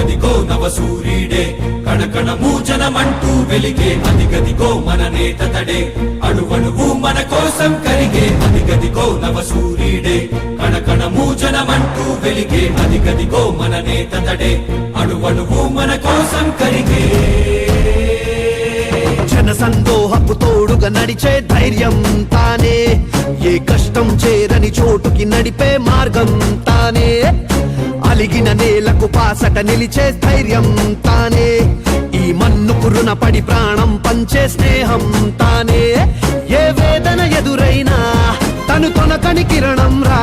అదిగదిగో నవ సూర్యుడే కణకణము జనమంటూ వెలిగే అదిగదిగో మన నేత తడే అణువణువు మన కోసం కరిగే అదిగదిగో నవ సూర్యుడే కణకణము జనమంటూ వెలిగే అదిగదిగో మన నేత తడే అణువణువు మన కోసం కరిగే జన సందోహపు తోడుగా నడిచే ధైర్యం తానే ఏ కష్టం చేరని చోటుకి నడిపే మార్గం తానే అలిగిన నేలకు పాసట నిలిచే ధైర్యం తానే ఈ మన్నుకు రుణపడి ప్రాణం పంచే స్నేహం తానే ఏ వేదన ఎదురైనా తను తొనకని కిరణం రా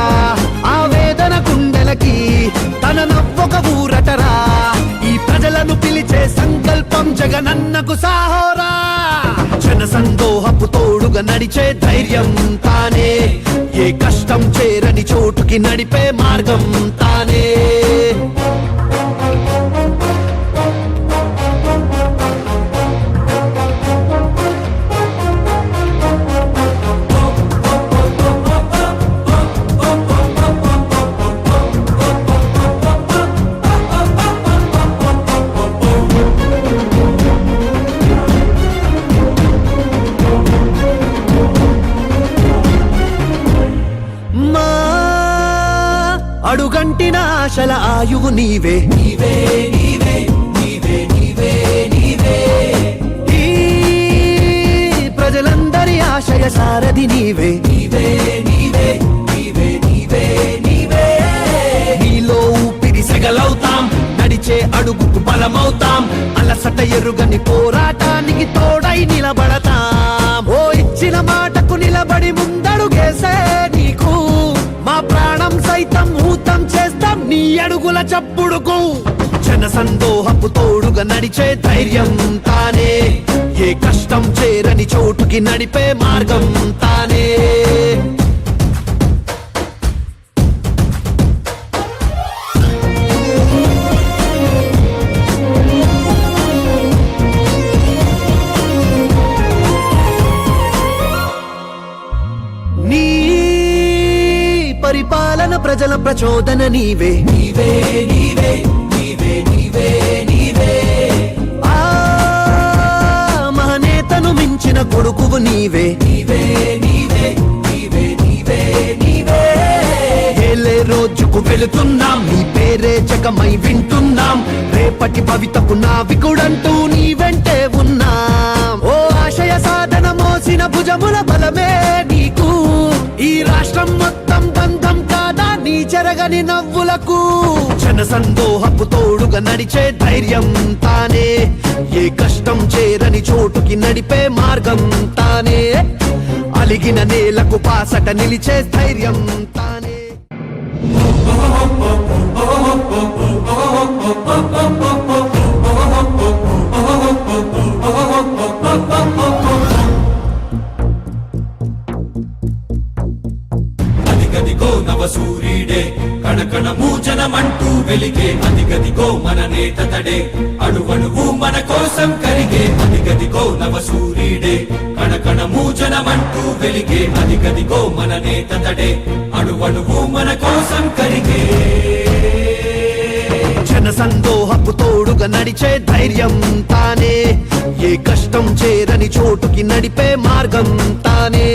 ఆ వేదన గుండెలకి తన నవ్వొక ఊరటరా ఈ ప్రజలను పిలిచే సంకల్పం జగనన్నకు సాహోరా జన సందోహపు తోడుగా నడిచే ధైర్యం తానే ఏ కష్టం చేరని చోటుకి నడిపే మార్గం తానే అడుగంటిన ఆశల ఆయువు నీవే నీవే నీవే నీవే నీవే నీవే ఈ ప్రజలందరి ఆశయ సారథి నీవే నీవే నీవే నీవే నీవే నీవే నీలో ఊపిరి సెగలవుతాం నడిచే అడుగుకు బలమవుతాం అలసట ఎరుగని పోరాటానికి తోడై నిలబడతాం ఓ ఇచ్చిన మాటకు నిలబడి ముందడుగేసే నీకు మా ప్రాణం సైతం ఊతం చేస్తాం నీ అడుగుల చప్పుడుకు జన సందోహపు తోడుగా నడిచే ధైర్యం తానే ఏ కష్టం చేరని చోటుకి నడిపే మార్గం తానే పరిపాలన ప్రజల ప్రచోదన నీవే నీవే నీవే నీవే నీవే నీవే ఆ మహనేతను మించిన కొడుకువు నీవే నీవే నీవే నీవే నీవే నీవే ఏలే రోజుకు వెళుతున్నాం నీ పేరే జగమై వింటున్నాం రేపటి భవితకు నావికుడంటూ నీ వెంటే ఉన్నాం ఓ ఆశయ సాధన మోసిన భుజముల బలమే నీకు ఈ రాష్ట్రం మొత్తం బంధం కాదా నీ చెరగని నవ్వులకు జన సందోహపు తోడుగా నడిచే ధైర్యం తానే ఏ కష్టం చేరని చోటుకి నడిపే మార్గం తానే అలిగిన నేలకు పాసట నిలిచే ధైర్యం తానే అదిగదిగో నవ సూర్యుడే కణకణము జనమంటూ వెలిగే అదిగదిగో మన నేత తడే అణువణువు మన కోసం కరిగే అదిగదిగో నవ సూర్యుడే కణకణము జనమంటూ వెలిగే అదిగదిగో మన నేత తడే అణువణువు మన కోసం కరిగే జన సందోహపు తోడుగా నడిచే ధైర్యం తానే ఏ కష్టం చేరని చోటుకి నడిపే మార్గం తానే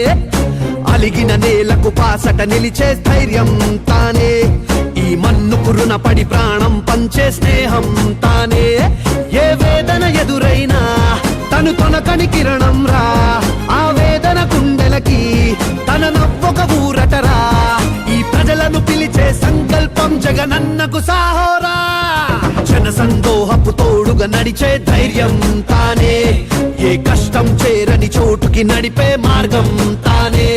అలిగిన నేలకు పాసట నిలిచే ధైర్యం తానే ఈ మన్నుకు రుణపడి ప్రాణం పంచే స్నేహం తానే ఏ వేదన ఎదురైనా తను తొనకని కిరణం రా ఆ వేదన గుండెలకి తన నవ్వొక ఊరటరా ఈ ప్రజలను పిలిచే సంకల్పం జగనన్నకు సాహోరా జన సందోహపు తోడుగా నడిచే ధైర్యం తానే ఏ కష్టం చేరని చోటుకి నడిపే మార్గం తానే